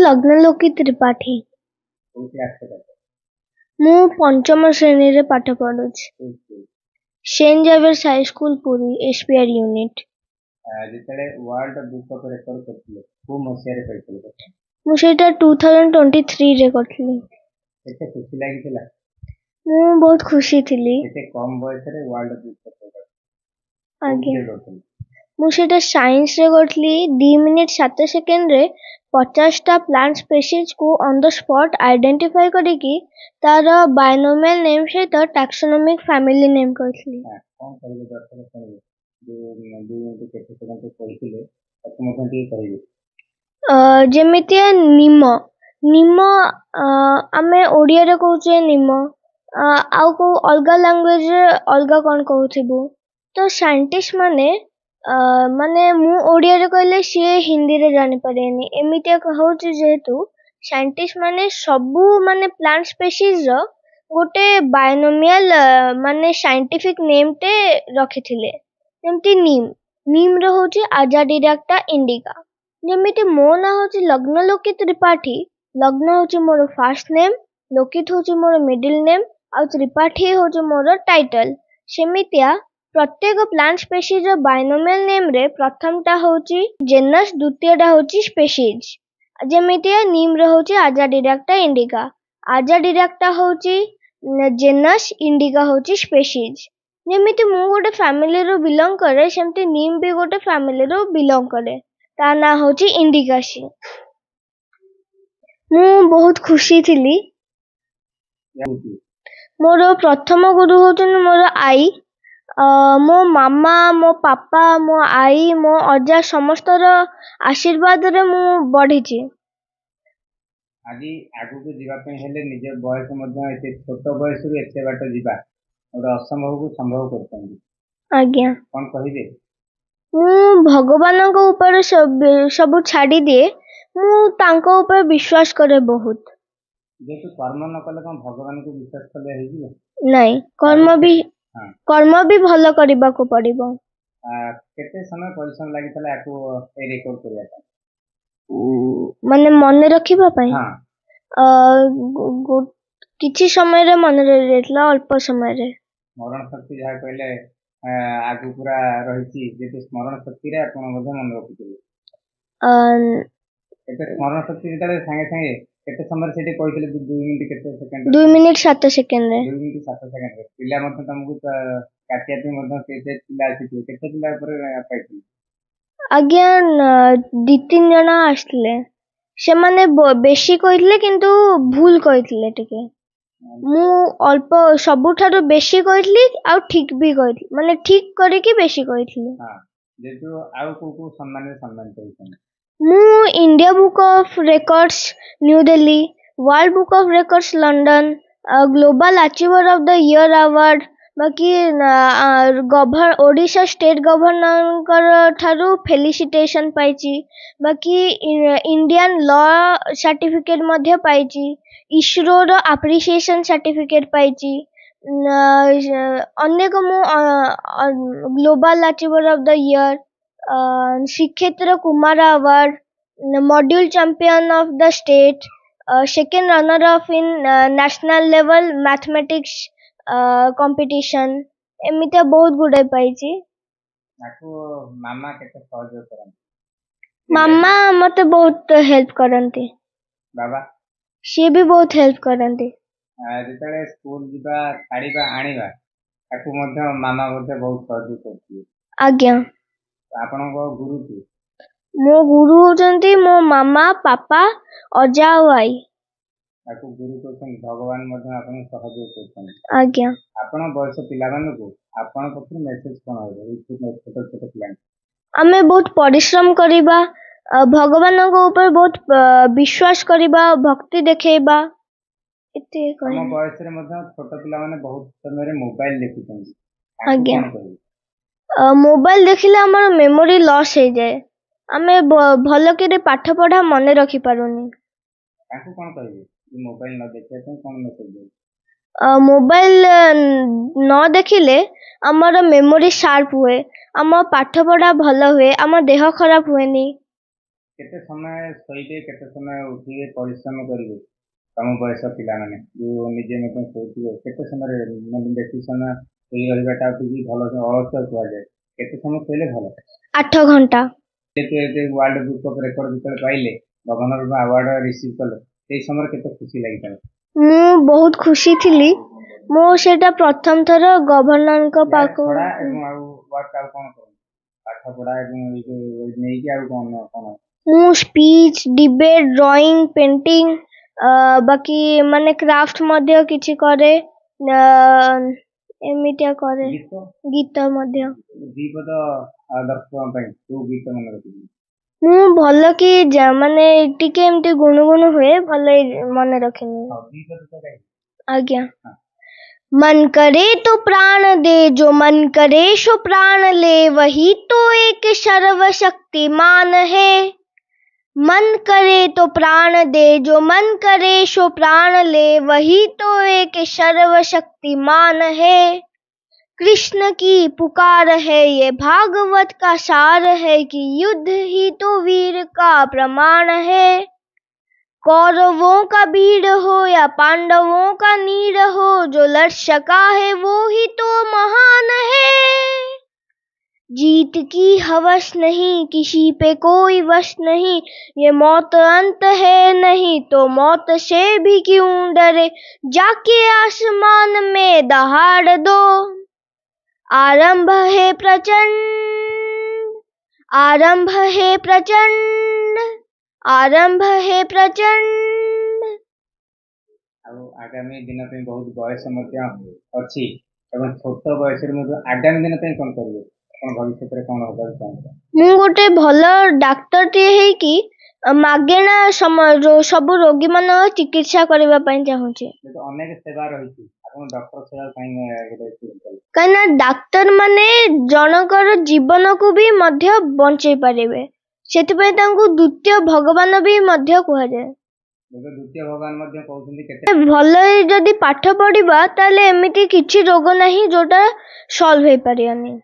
ଲଗ୍ନଲୋକି ତ୍ରିପାଠୀ। କୋଉ କ୍ଲାସରେ ପାଠ? ମୁଁ ପଞ୍ଚମ ଶ୍ରେଣୀରେ ପାଠ ପଢୁଛି। କୋଉ school? Saint Xavier's high school Puri, SPR unit. ଯେତେବେଳେ ୱାର୍ଲଡ ବୁକ୍ ଅଫ୍ ରେକର୍ଡ କରିଥିଲେ କୋଉ ମସିହାରେ କରିଥିଲେ? ମୁଁ ସେଇଟା 2023ରେ କରିଥିଲି। କେତେ ଖୁସି ଲାଗିଥିଲା? ମୁଁ ବହୁତ ଖୁସି ଥିଲି। କେତେ କମ ବୟସରେ ୱାର୍ଲଡ ବୁକ୍ ଅଫ୍ ରେକର୍ଡ? ଆଜ୍ଞା, କୋଉଥିରେ କରିଥିଲେ? ମୁଁ ସେଇଟା ସାଇନ୍ସରେ କରିଥିଲି। 2 ମିନିଟ୍ 7 ସେକେଣ୍ଡରେ 50ଟା ପ୍ଲାଣ୍ଟ ସ୍ପେସିସ୍କୁ ଅନ୍ ଦ ସ୍ପଟ୍ ଆଇଡେଣ୍ଟିଫାଇ କରିକି ତାର ବାୟୋନୋମିଆଲ ନେମ୍ ସହିତ ଟାକ୍ସୋନୋମିକ୍ ଫ୍ୟାମିଲି ନେମ୍ କରିଥିଲି। କଣ କହିବେ ଦର୍ଶକ ଶୁଣିବେ? ଯୋଉ 2 ମିନିଟ୍ କେତେ ସେକେଣ୍ଡ କହିଥିଲେ ତାକୁ ମଧ୍ୟ ଟିକେ କହିବେ। ଯେମିତିଆ ନିମ ଆମେ ଓଡ଼ିଆରେ କହୁଛେ ନିମ, ଆଉ କୋଉ ଅଲଗା ଲାଙ୍ଗୁଏଜରେ ଅଲଗା କ'ଣ କହୁଥିବୁ। ତ ସାଇଣ୍ଟିଷ୍ଟ ମାନେ ମୁଁ ଓଡ଼ିଆରେ କହିଲେ ସିଏ ହିନ୍ଦୀରେ ଜାଣିପାରିବେନି। ଏମିତିଆ ହଉଛି ଯେହେତୁ ସାଇଣ୍ଟିଷ୍ଟ ମାନେ ସବୁ ପ୍ଲାଣ୍ଟ ସ୍ପେସିସ୍ର ଗୋଟେ ବାୟୋନୋମିଆଲ ସାଇଣ୍ଟିଫିକ୍ ନେମ୍ଟେ ରଖିଥିଲେ। ଯେମିତି ନିମ୍ର ହେଉଛି ଆଜାଡିରାକ୍ଟା ଇଣ୍ଡିକା। ଯେମିତି ମୋ ନାଁ ହେଉଛି ଲଗ୍ନଲୋକି ତ୍ରିପାଠୀ। ଲଗ୍ନ ହେଉଛି ମୋର ଫାର୍ଷ୍ଟ ନେମ୍, ଲୋକିତ ହେଉଛି ମୋର ମିଡିଲ୍ ନେମ୍, ଆଉ ତ୍ରିପାଠୀ ହେଉଛି ମୋର ଟାଇଟଲ୍। ସେମିତିଆ ପ୍ରତ୍ୟେକ ପ୍ଲାଣ୍ଟ ସ୍ପେସିସ୍ର ବାୟୋନୋମିଆଲ ନେମ୍ରେ ପ୍ରଥମଟା ହେଉଛି ଜେନସ୍, ଦ୍ୱିତୀୟଟା ହେଉଛି ସ୍ପେସିସ୍। ଯେମିତିଆ ନିମ୍ର ହେଉଛି ଆଜାଡିରାକ୍ଟା ଇଣ୍ଡିକା। ଆଜାଡିରାକ୍ଟା ହେଉଛି ଜେନସ୍, ଇଣ୍ଡିକା ହେଉଛି ସ୍ପେସିସ୍। ଯେମିତି ମୁଁ ଗୋଟେ ଫ୍ୟାମିଲିରୁ ବିଲଙ୍ଗ କରେ, ସେମିତି ନିମ୍ ବି ଗୋଟେ ଫ୍ୟାମିଲିରୁ ବିଲଙ୍ଗ କରେ। ତା ନାଁ ହେଉଛି ଇଣ୍ଡିକାସି। ମୁଁ ବହୁତ ଖୁସି ଥିଲି। ମୋର ପ୍ରଥମ ଗୁରୁ ହେଉଛନ୍ତି ମୋର ଆଈ। ମୋ ମାମା, ମୋ ପାପା, ମୋ ଆଈ, ମୋ ଅଜା ସମସ୍ତର ଆଶୀର୍ବାଦରେ ମୁଁ ବଢ଼ିଛି। ଆଜି ଆଗକୁ ଯିବା ପାଇଁ ହେଲେ ନିଜ ବୟସ ମଧ୍ୟ ଏତେ ଛୋଟ ବୟସରୁ ଏତେ ବାଟ ଯିବା ଗୋଟେ ଅସମ୍ଭବକୁ ସମ୍ଭବ କରୁଛନ୍ତି। ଆଜ୍ଞା, କ'ଣ କହିବେ? ମୁଁ ଭଗବାନଙ୍କ ଉପରେ ସବୁ ଛାଡ଼ିଦିଏ। ମୁଁ ତାଙ୍କ ଉପରେ ବିଶ୍ୱାସ କରେ ବହୁତ। ଯେହେତୁ କର୍ମ ନ କଲେ କ'ଣ ଭଗବାନଙ୍କୁ ବିଶ୍ୱାସ କଲେ ହେଇଯିବ? ନାଇଁ, କର୍ମ ବି ଭଲ କରିବାକୁ ପଡ଼ିବ। କେତେ ସମୟ ପରିଶ୍ରମ ଲାଗିଥିଲା ୟାକୁ ଏ ରେକର୍ଡ କରିବା ପାଇଁ? ମନେ ରଖିବା ପାଇଁ କିଛି ସମୟରେ ମନେ ରହିଯାଇଥିଲା, ଅଳ୍ପ ସମୟରେ। ସ୍ମରଣ ଶକ୍ତି ଯାହା କହିଲେ ଆଗକୁ ପୁରା ରହିଛି, ଯେହେତୁ ସ୍ମରଣ ଶକ୍ତିରେ ଆପଣ ମଧ୍ୟ ମନେ ରଖୁଥିବେ। କେତେ ସ୍ମରଣ ଶକ୍ତି ଯେତେବେଳେ ସାଙ୍ଗେ ସାଙ୍ଗେ କେତେ ସମୟରେ ସେଠି କହିଥିଲେ? 2 ମିନିଟ୍ କେତେ ସେକେଣ୍ଡ? 2 ମିନିଟ୍ 7 ସେକେଣ୍ଡରେ। 2 ମିନିଟ୍ 7 ସେକେଣ୍ଡରେ। ପିଲା ମଧ୍ୟ ତମକୁ କାଟିବା ପାଇଁ ମଧ୍ୟ କେତେ ପିଲା ଆସିଥିବେ? କେତେ ପିଲା ଉପରେ ପାଇଥିଲେ? ଆଜ୍ଞା, 2-3 ଜଣ ଆସିଥିଲେ। ସେମାନେ ବେଶୀ କହିଥିଲେ କିନ୍ତୁ ଭୁଲ କହିଥିଲେ ଟିକେ। ମୁଁ ଅଳ୍ପ ସବୁଠାରୁ ବେଶୀ କହିଥିଲି ଆଉ ଠିକ୍ ବି କହିଥିଲି, ଠିକ୍ କରିକି ବେଶୀ କହିଥିଲି। ଯେହେତୁ ଆଉ କୋଉ ସମ୍ମାନରେ ସମ୍ମାନିତ ହେଇଛନ୍ତି? ମୁଁ India book of records new Delhi, world book of records London, global achiever of the year award, ବାକି ଓଡ଼ିଶା ଷ୍ଟେଟ୍ ଗଭର୍ଣ୍ଣରଙ୍କର ଠାରୁ ଫେଲିସିଟେସନ୍ ପାଇଛି। ବାକି ଇଣ୍ଡିଆନ୍ ଲ ସାର୍ଟିଫିକେଟ୍ ମଧ୍ୟ ପାଇଛି। ଇସ୍ରୋର ଆପ୍ରିସିଏସନ୍ ସାର୍ଟିଫିକେଟ୍ ପାଇଛି। ଅନେକ ମୁଁ global achiever of the year, Shrikshetra Kumar award, module champion of the state, second runner up in national level mathematics competition, ଏମିତିଆ ବହୁତ ଗୁଡ଼ାଏ ପାଇଛି। ମାମା କେତେ ସହଯୋଗ କରନ୍ତି? ମାମା ମତେ ବହୁତ ହେଲ୍ପ କରନ୍ତି। ବାବା? ସିଏ ବି ବହୁତ ହେଲ୍ପ କରନ୍ତି। ଯେତେବେଳେ ସ୍କୁଲ ଯିବା, ଛାଡ଼ିବା, ଆଣିବା ତାକୁ ମଧ୍ୟ ମାମା ମଧ୍ୟ ବହୁତ ସହଯୋଗ କରୁଥିବେ। ଆଜ୍ଞା। ଆପଣଙ୍କ ଗୁରୁ କିଏ? ମୋ ଗୁରୁ ହେଉଛନ୍ତି ମୋ ମାମା, ପାପା, ଅଜା ଆଉ ଆଈ। ତାକୁ ଗୁରୁ କରୁଛନ୍ତି, ଭଗବାନ ମଧ୍ୟ ଆପଣଙ୍କୁ ସହଯୋଗ କରୁଛନ୍ତି। ଆଜ୍ଞା। ଆପଣ ବୟସ ପିଲାମାନଙ୍କୁ ଆପଣଙ୍କ ପକ୍ଷରୁ ମେସେଜ କ'ଣ ରହିବ ଛୋଟ ଛୋଟ ପିଲାଙ୍କୁ? ଆମେ ବହୁତ ପରିଶ୍ରମ କରିବା, ଭଗବାନଙ୍କ ଉପରେ ବହୁତ ବିଶ୍ୱାସ କରିବା, ଭକ୍ତି ଦେଖେଇବା। ଆମ ବୟସରେ ମଧ୍ୟ ଛୋଟ ପିଲାମାନେ ବହୁତ ସମୟରେ ମୋବାଇଲ ଦେଖୁଛନ୍ତି। ଆଜ୍ଞା, ମୋବାଇଲ ଦେଖିଲେ ଆମର ମେମୋରି ଲସ୍ ହେଇଯାଏ। ଆମେ ଭଲକିରି ପାଠ ପଢ଼ା ମନେ ରଖିପାରୁନି। ତାଙ୍କୁ କ'ଣ କହିବେ ମୋବାଇଲ ନ ଦେଖିବା ପାଇଁ? କ'ଣ ମେସେଜ ଦେବେ? ମୋବାଇଲ ନ ଦେଖିଲେ ଆମର ମେମୋରି ସାର୍ପ ହୁଏ, ଆମ ପାଠ ପଢ଼ା ଭଲ ହୁଏ, ଆମ ଦେହ ଖରାପ ହୁଏନି। କେତେ ସମୟ ଶୋଇବେ, କେତେ ସମୟ ଉଠିବେ, ପରିଶ୍ରମ କରିବେ? ତମ ବୟସ ପିଲାମାନେ ଯୋଉ ନିଜେ ମଧ୍ୟ ଶୋଇଥିବେ, କେତେ ସମୟରେ ମାନେ ବେଶୀ ସମୟ ଶୋଇ ରହିବାଟା ବି ଭଲ ଅଳସୁଆ କୁହାଯାଏ। କେତେ ସମୟ ଶୋଇଲେ ଭଲ? 8 ଘଣ୍ଟା। ଯେହେତୁ ଏବେ ୱାର୍ଲଡ ବୁକ୍ ଅଫ୍ ରେକର୍ଡ ଯେତେବେଳେ ପାଇଲେ, ଗଭର୍ଣ୍ଣର ଆୱାର୍ଡ ରିସିଭ୍ କଲେ, ସେଇ ସମୟରେ କେତେ ଖୁସି ଲାଗିଥିଲା? ମୁଁ ବହୁତ ଖୁସି ଥିଲି। ମୁଁ ସେଇଟା ପ୍ରଥମ ଥର ଗଭର୍ଣ୍ଣରଙ୍କ ପାଖକୁ ଛଡା ଏବଂ ଆଉ ୱାର୍କ ଆଉ କଣ କରନ୍ତି? ପାଠ ପଢା ଏବଂ ଏଇ ଯୋଉ ନେଇକି ଆଉ କଣ କଣ? ମୁଁ ସ୍ପିଚ୍, ଡିବେଟ୍, ଡ୍ରଇଂ, ପେଣ୍ଟିଂ, ବାକି ମାନେ କ୍ରାଫ୍ଟ ମଧ୍ୟ କିଛି କରେ, ଏମିତିଆ କରେ। ଗୀତ ମଧ୍ୟ। ଦି ପଦ ଦର୍ଶକଙ୍କ ପାଇଁ କୋଉ ଗୀତ ମନେ ରଖିଛନ୍ତି? ମୁଁ ଭଲ କି ମାନେ ଟିକେ ଏମିତି ଗୁଣୁଗୁଣୁ ହୁଏ, ଭଲ ମନେ ରଖିନି। ଦି ପଦ ତ ଗାଇ। आज्ञा। मन करे तो प्राण दे, जो मन करे सो प्राण ले, वही तो एक सर्वशक्तिमान है। मन करे तो प्राण दे, जो मन करे सो प्राण ले, वही तो एक सर्वशक्तिमान है। कृष्ण की पुकार है, ये भागवत का सार है, कि युद्ध ही तो वीर का प्रमाण है। कौरवों का भीड़ हो या पांडवों का नीड़ हो, जो लड़ सका है वो ही तो महान है। जीत की हवस नहीं, किसी पे कोई वश नहीं, ये मौत अंत है नहीं तो मौत से भी क्यों डरे, जाके आसमान में दहाड़ दो। आरंभ है प्रचंड, आरंभ है प्रचंड, आरंभ है प्रचंड। ଆଉ ଆଗାମୀ ଦିନ ପାଇଁ ବହୁତ ବୟସ ମଧ୍ୟ ଅଛି ଏବଂ ଛୋଟ ବୟସରେ ମଧ୍ୟ ଆଗାମୀ ଦିନ ପାଇଁ କଣ କରିବେ? ଆପଣ ଭବିଷ୍ୟତରେ କଣ ହବାକୁ ଚାହୁଁଛନ୍ତି? ମୁଁ ଗୋଟେ ଭଲ ଡାକ୍ତରଟିଏ ହେଇକି ମାଗେଣା ସବୁ ରୋଗୀମାନଙ୍କ ଚିକିତ୍ସା କରିବା ପାଇଁ ଚାହୁଁଛି। ଅନେକ ସେବା ରହିଛି, ଆପଣ ଡକ୍ଟର ସେବା କାହିଁକିନା ଡାକ୍ତର ମାନେ ଜଣଙ୍କର ଜୀବନକୁ ବି ମଧ୍ୟ ବଞ୍ଚେଇ ପାରିବେ, ସେଥିପାଇଁ ତାଙ୍କୁ ଦ୍ୱିତୀୟ ଭଗବାନ ବି ମଧ୍ୟ କୁହାଯାଏ। ଦ୍ୱିତୀୟ ଭଗବାନ ମଧ୍ୟ କହୁଛନ୍ତି। କେତେ ଭଲ ଯଦି ପାଠ ପଢିବା ତାହେଲେ ଏମିତି କିଛି ରୋଗ ନାହିଁ ଯୋଉଟା ସଲ୍ଭ ହେଇପାରିବନି।